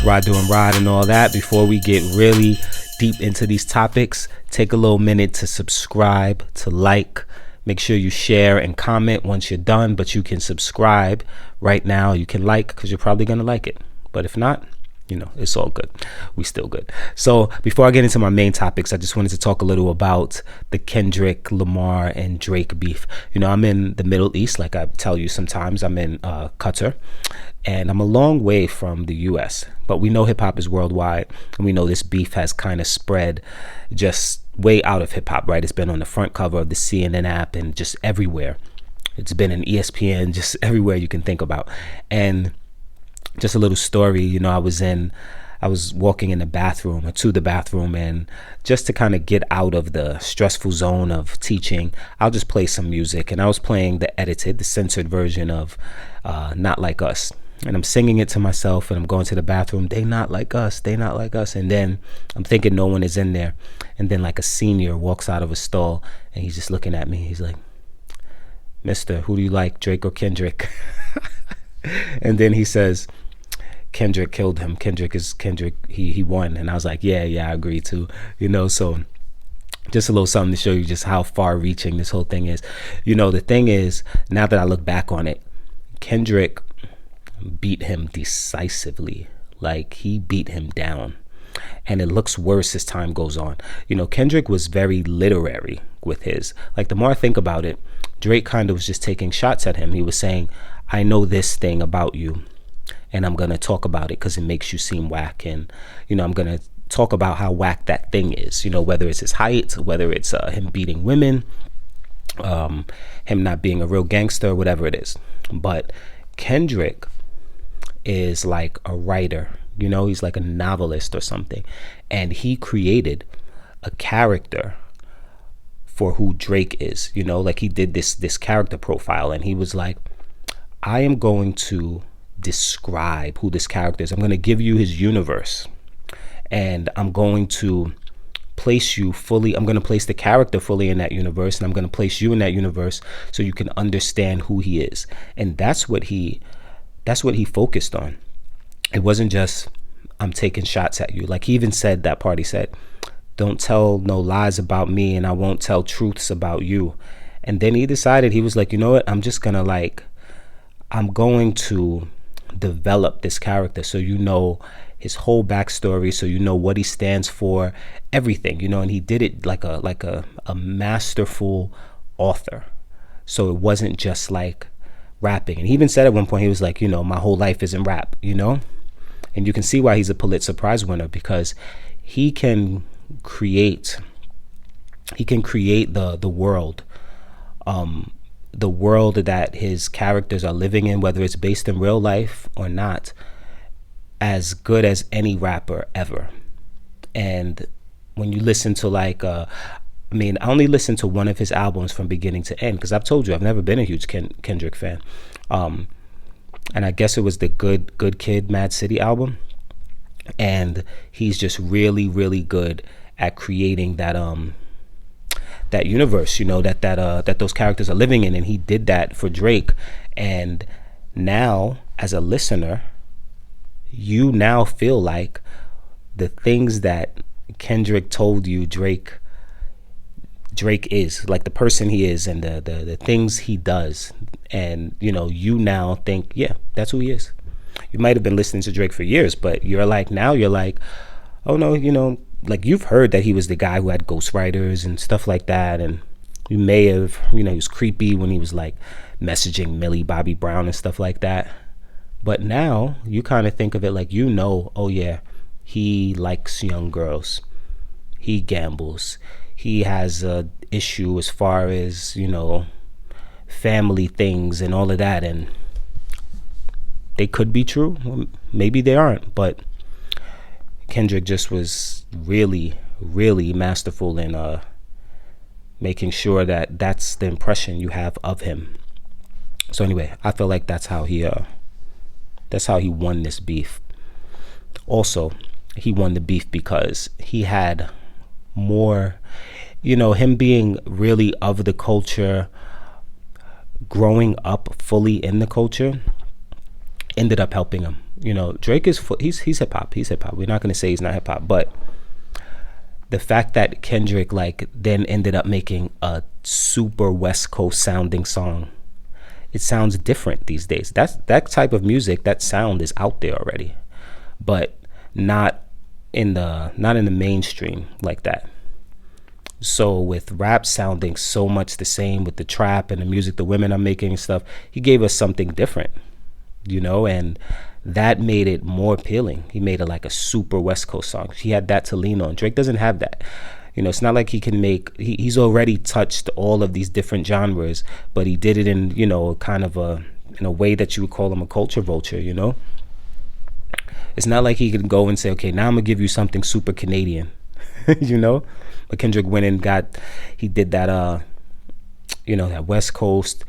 Ride doing ride and all that. Before we get really deep into these topics, take a little minute to subscribe, to like. Make sure you share and comment once you're done, but you can subscribe right now. You can like because you're probably going to like it. But if not, it's all good. We still good. So before I get into my main topics, I just wanted to talk a little about the Kendrick, Lamar, and Drake beef. I'm in the Middle East, like I tell you sometimes. I'm in Qatar, and I'm a long way from the US. But we know hip hop is worldwide, and we know this beef has kind of spread just way out of hip hop, right? It's been on the front cover of the CNN app and just everywhere. It's been in ESPN, just everywhere you can think about. And just a little story, I was walking in the bathroom or to the bathroom, and just to kind of get out of the stressful zone of teaching, I'll just play some music. And I was playing the censored version of Not Like Us. And I'm singing it to myself, and I'm going to the bathroom. They not like us. They not like us. And then I'm thinking no one is in there. And then like a senior walks out of a stall, and he's just looking at me. He's like, "Mister, who do you like, Drake or Kendrick?" And then he says, "Kendrick killed him. Kendrick, he won." And I was like, yeah, I agree too. So just a little something to show you just how far reaching this whole thing is. The thing is, now that I look back on it, Kendrick beat him decisively. Like, he beat him down. And it looks worse as time goes on. Kendrick was very literary with his. Like, the more I think about it, Drake kind of was just taking shots at him. He was saying, "I know this thing about you, and I'm going to talk about it because it makes you seem whack. And, I'm going to talk about how whack that thing is, whether it's his height, whether it's him beating women, him not being a real gangster, whatever it is." But Kendrick is like a writer, he's like a novelist or something. And he created a character for who Drake is, like he did this character profile, and he was like, "I am going to describe who this character is. I'm going to give you his universe, and I'm going to place you fully. I'm going to place the character fully in that universe, and I'm going to place you in that universe so you can understand who he is." And that's what he focused on. It wasn't just, "I'm taking shots at you." Like, he even said, that part, he said, "Don't tell no lies about me, and I won't tell truths about you." And then he decided, he was like, "You know what? I'm just gonna I'm going to develop this character so his whole backstory, so what he stands for, everything, and he did it like a masterful author. So it wasn't just like rapping. And he even said at one point, he was like, "My whole life isn't rap," and you can see why he's a Pulitzer Prize winner, because he can create the world, the world that his characters are living in, whether it's based in real life or not, as good as any rapper ever. And when you listen to I only listened to one of his albums from beginning to end, because I've told you I've never been a huge Kendrick fan. And I guess it was the Good Kid, Mad City album. And he's just really, really good at creating that universe, that those characters are living in. And he did that for Drake. And now, as a listener, you now feel like the things that Kendrick told you Drake is, like the person he is and the things he does. And, you now think, yeah, that's who he is. You might have been listening to Drake for years, but you're like, oh no, like, you've heard that he was the guy who had ghostwriters and stuff like that. And you may have, he was creepy when he was like messaging Millie Bobby Brown and stuff like that. But now you kind of think of it like, oh yeah, he likes young girls. He gambles. He has a issue as far as, family things and all of that. And they could be true. Well, maybe they aren't. But Kendrick just was really, really masterful in making sure that that's the impression you have of him. So anyway, I feel like that's how he won this beef. Also, he won the beef because he had more, him being really of the culture, growing up fully in the culture, ended up helping him. Drake is he's hip hop. He's hip hop. We're not gonna say he's not hip hop, but the fact that Kendrick like then ended up making a super West Coast sounding song, it sounds different these days. That type of music, that sound is out there already, but not in the mainstream like that. So with rap sounding so much the same with the trap and the music the women are making and stuff, he gave us something different, and that made it more appealing. He made it like a super West Coast song. He had that to lean on. Drake doesn't have that. It's not like he can make, he's already touched all of these different genres, but he did it in, kind of in a way that you would call him a culture vulture, It's not like he can go and say, okay, now I'm gonna give you something super Canadian, But Kendrick went and he did that, that West Coast.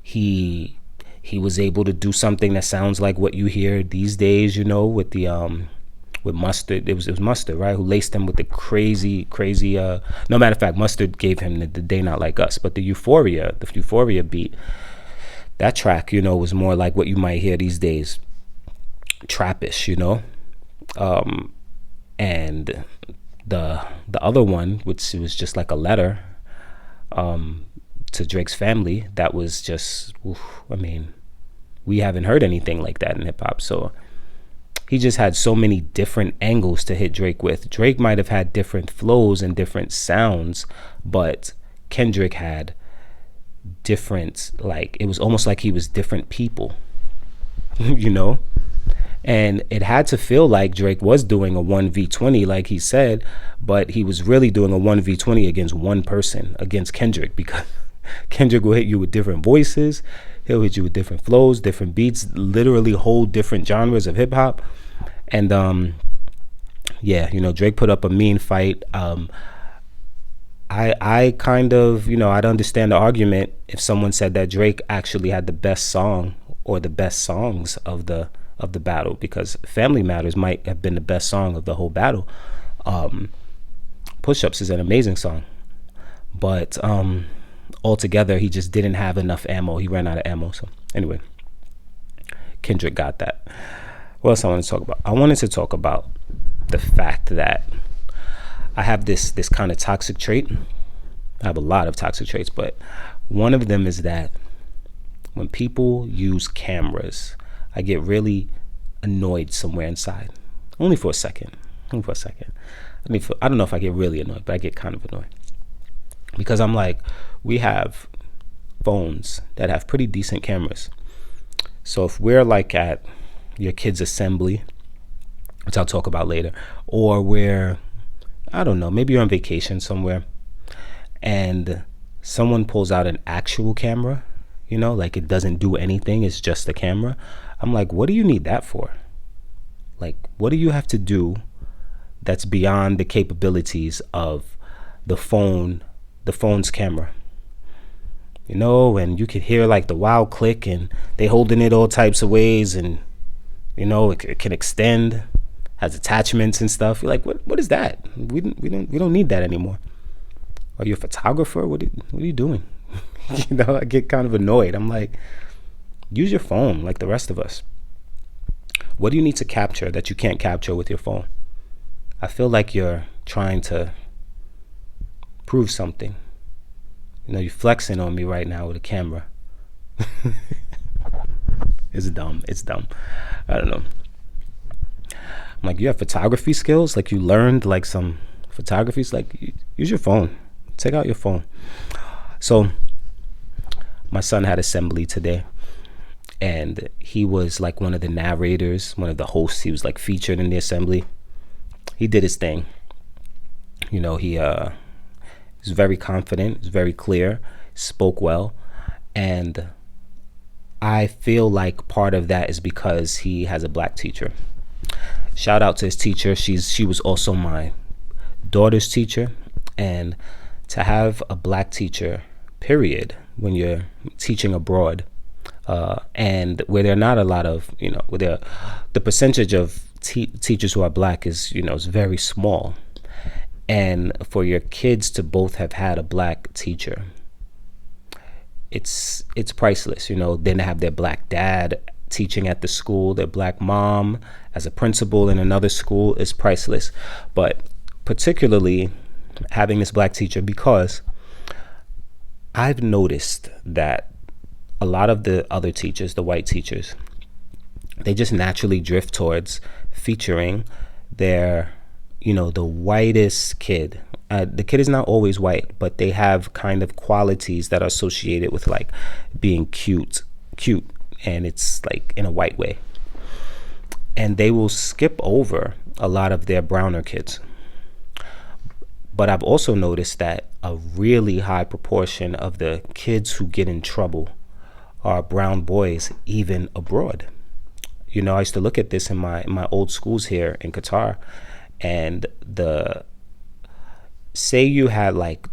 He was able to do something that sounds like what you hear these days, with the with Mustard. It was Mustard, right? Who laced him with the crazy. No matter of fact, Mustard gave him the Day Not Like Us, but the Euphoria beat. That track, was more like what you might hear these days, trappish, and the other one, which was just like a letter to Drake's family, that was just, we haven't heard anything like that in hip hop. So he just had so many different angles to hit Drake with. Drake might have had different flows and different sounds, but Kendrick had different, like, it was almost like he was different people, And it had to feel like Drake was doing a 1v20, like he said, but he was really doing a 1v20 against one person, against Kendrick, because Kendrick will hit you with different voices. He'll hit you with different flows, different beats, literally whole different genres of hip hop. And Drake put up a mean fight. I kind of, I'd understand the argument if someone said that Drake actually had the best song or the best songs of the battle, because Family Matters might have been the best song of the whole battle. Push-Ups is an amazing song, but altogether he just didn't have enough ammo. He ran out of ammo. So anyway, Kendrick got that. What else I want to talk about? I wanted to talk about the fact that I have this kind of toxic trait. I have a lot of toxic traits, but one of them is that when people use cameras, I get really annoyed somewhere inside. Only for a second. I don't know if I get really annoyed, but I get kind of annoyed. Because I'm like, we have phones that have pretty decent cameras. So if we're like at your kid's assembly, which I'll talk about later, or we're, I don't know, maybe you're on vacation somewhere and someone pulls out an actual camera, like it doesn't do anything, it's just a camera. I'm like, what do you need that for? Like, what do you have to do that's beyond the capabilities of the phone's camera? And you could hear like the wild click, and they holding it all types of ways, and it can extend, has attachments and stuff. You're like, what is that? We don't need that anymore. Are you a photographer? What are you doing? I get kind of annoyed. I'm like, use your phone like the rest of us. What do you need to capture that you can't capture with your phone? I feel like you're trying to prove something. You're flexing on me right now with a camera. It's dumb. I don't know. I'm like, you have photography skills? Like you learned like some photography? Like, use your phone. Take out your phone. So my son had assembly today, and he was like one of the narrators, one of the hosts. He was like featured in the assembly. He did his thing. He was very confident, was very clear, spoke well, and I feel like part of that is because he has a black teacher. Shout out to his teacher. She was also my daughter's teacher, and to have a black teacher, period, when you're teaching abroad, and where there are not a lot of, where the percentage of teachers who are black is, is very small. And for your kids to both have had a black teacher, it's priceless. Then to have their black dad teaching at the school, their black mom as a principal in another school is priceless. But particularly having this black teacher, because I've noticed that a lot of the other teachers, the white teachers, they just naturally drift towards featuring their, the whitest kid. The kid is not always white, but they have kind of qualities that are associated with like being cute, and it's like in a white way. And they will skip over a lot of their browner kids. But I've also noticed that a really high proportion of the kids who get in trouble are brown boys, even abroad. I used to look at this in my old schools here in Qatar, and say you had like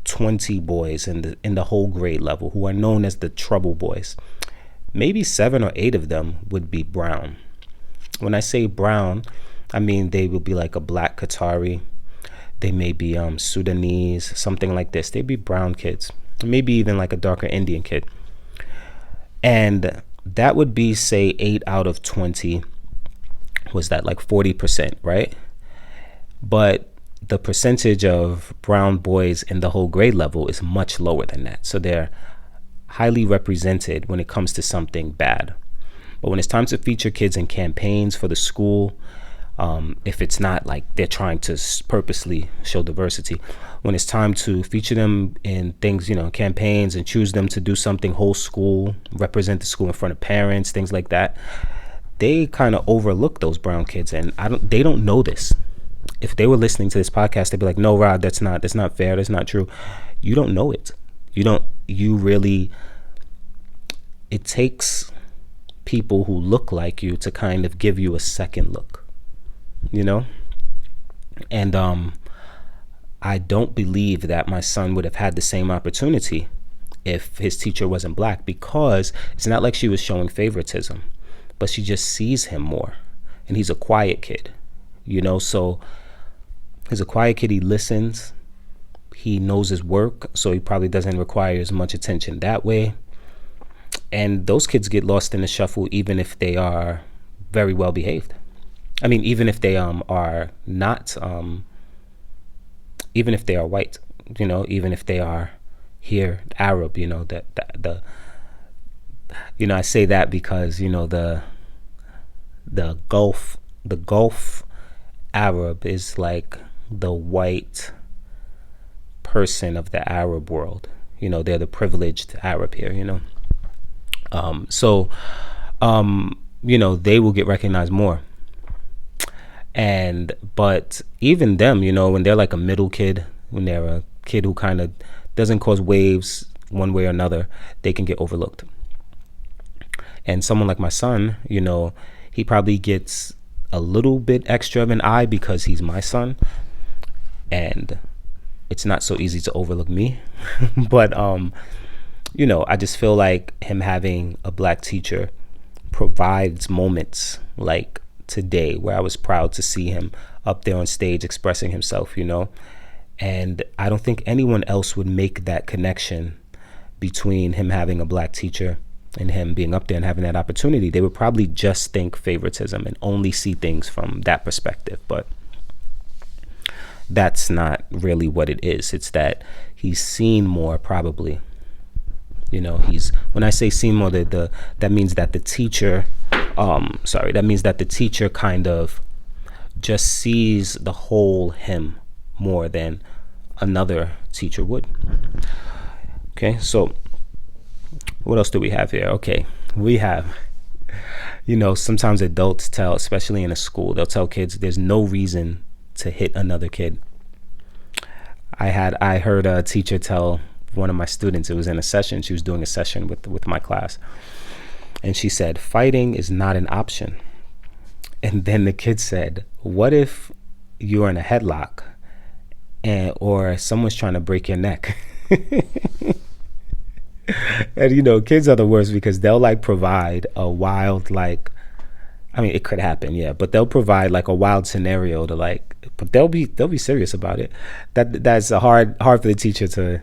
20 boys in the whole grade level who are known as the trouble boys. Maybe 7 or 8 of them would be brown. When I say brown, I mean they will be like a black Qatari. They may be Sudanese, something like this. They'd be brown kids, maybe even like a darker Indian kid. And that would be, say, 8 out of 20. Was that like 40%, right? But the percentage of brown boys in the whole grade level is much lower than that. So they're highly represented when it comes to something bad. But when it's time to feature kids in campaigns for the school, if it's not like they're trying to purposely show diversity, when it's time to feature them in things, campaigns, and choose them to do something whole school, represent the school in front of parents, things like that, they kind of overlook those brown kids, and they don't know this. If they were listening to this podcast, they'd be like, "No, Rod, that's not fair. That's not true." You don't know it. It takes people who look like you to kind of give you a second look, and I don't believe that my son would have had the same opportunity if his teacher wasn't black, because it's not like she was showing favoritism, but she just sees him more, and he's a quiet kid, so he's a quiet kid. He listens, he knows his work, so he probably doesn't require as much attention that way. And those kids get lost in the shuffle even if they are very well behaved. I mean, even if they are not, even if they are white, even if they are here Arab, I say that because the Gulf Arab is like the white person of the Arab world. They're the privileged Arab here. They will get recognized more. But even them, when they're like a middle kid, when they're a kid who kind of doesn't cause waves one way or another, they can get overlooked. And someone like my son, he probably gets a little bit extra of an eye because he's my son, and it's not so easy to overlook me. But I just feel like him having a black teacher provides moments like today where I was proud to see him up there on stage expressing himself, and I don't think anyone else would make that connection between him having a black teacher and him being up there and having that opportunity. They would probably just think favoritism and only see things from that perspective, but that's not really what it is. It's that he's seen more, probably. When I say seen more, that means that the teacher kind of just sees the whole him more than another teacher would. Okay, so what else do we have here? Okay, we have, sometimes adults tell, especially in a school, they'll tell kids there's no reason to hit another kid. I heard a teacher tell one of my students, it was in a session, she was doing a session with my class, and she said, fighting is not an option. And then the kid said, what if you're in a headlock or someone's trying to break your neck? And kids are the worst, because they'll like provide a wild, like, I mean, it could happen, yeah, but they'll provide like a wild scenario to like, but they'll be serious about it. That's hard for the teacher to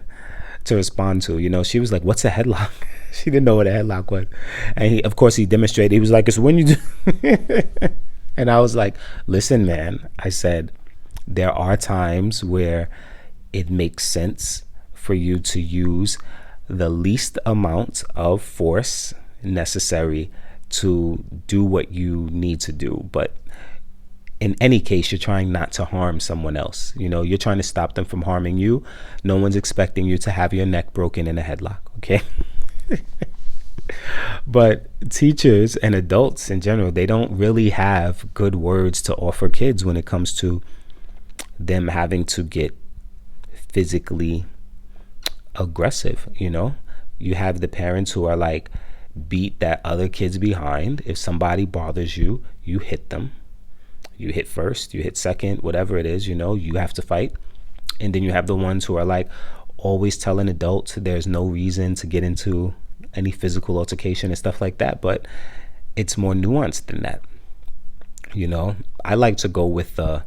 respond to. She was like, what's a headlock? She didn't know what a headlock was. And of course, he demonstrated. He was like, it's when you do. And I was like, listen, man, I said, there are times where it makes sense for you to use the least amount of force necessary to do what you need to do. But in any case, you're trying not to harm someone else. You're trying to stop them from harming you. No one's expecting you to have your neck broken in a headlock, okay? But teachers and adults in general, they don't really have good words to offer kids when it comes to them having to get physically aggressive. You have the parents who are like, beat that other kids behind. If somebody bothers you, you hit them. You hit first, you hit second, whatever it is, you have to fight. And then you have the ones who are like always telling adults there's no reason to get into any physical altercation and stuff like that. But it's more nuanced than that. I like to go with the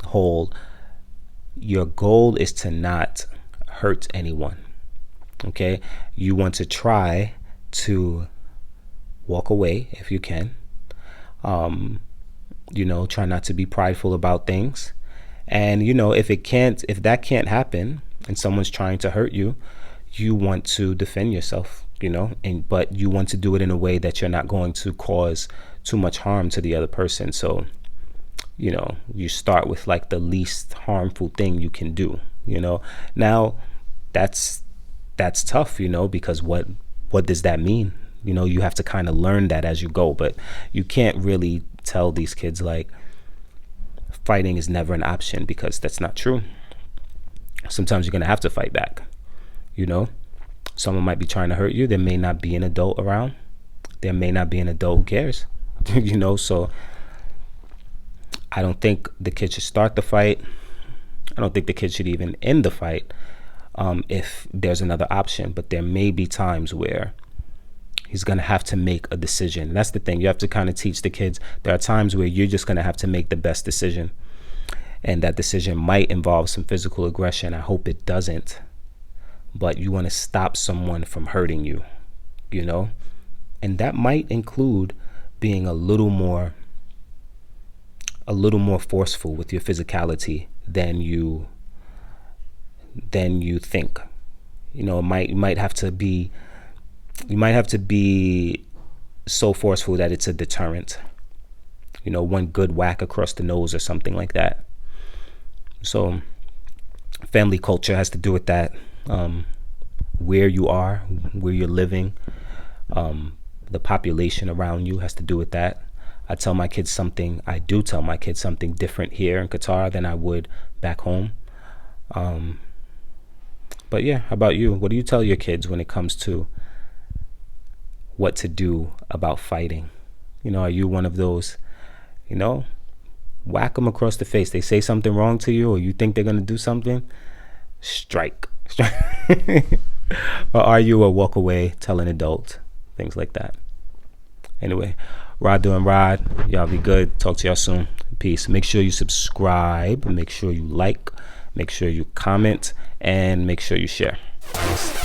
whole, your goal is to not hurt anyone. Okay. You want to try to walk away if you can. Try not to be prideful about things. And, if that can't happen and someone's trying to hurt you, you want to defend yourself, but you want to do it in a way that you're not going to cause too much harm to the other person. So, you start with like the least harmful thing you can do, now that's tough, because what does that mean? You have to kind of learn that as you go, but you can't really tell these kids like fighting is never an option, because that's not true. Sometimes you're going to have to fight back. Someone might be trying to hurt you. There may not be an adult around. There may not be an adult who cares. So I don't think the kid should start the fight. I don't think the kid should even end the fight if there's another option. But there may be times where he's going to have to make a decision. That's the thing. You have to kind of teach the kids. There are times where you're just going to have to make the best decision. And that decision might involve some physical aggression. I hope it doesn't. But you want to stop someone from hurting you, And that might include being a little more forceful with your physicality than you think. You might have to be so forceful that it's a deterrent. One good whack across the nose or something like that. So family culture has to do with that. Where you are, where you're living, the population around you has to do with that. I do tell my kids something different here in Qatar than I would back home. But yeah, how about you? What do you tell your kids when it comes to what to do about fighting? Are you one of those, whack them across the face? They say something wrong to you, or you think they're going to do something, strike. Or are you a walk away, tell an adult, things like that? Anyway, Rod doing Rod. Y'all be good. Talk to y'all soon. Peace. Make sure you subscribe. Make sure you like. Make sure you comment. And make sure you share. Peace.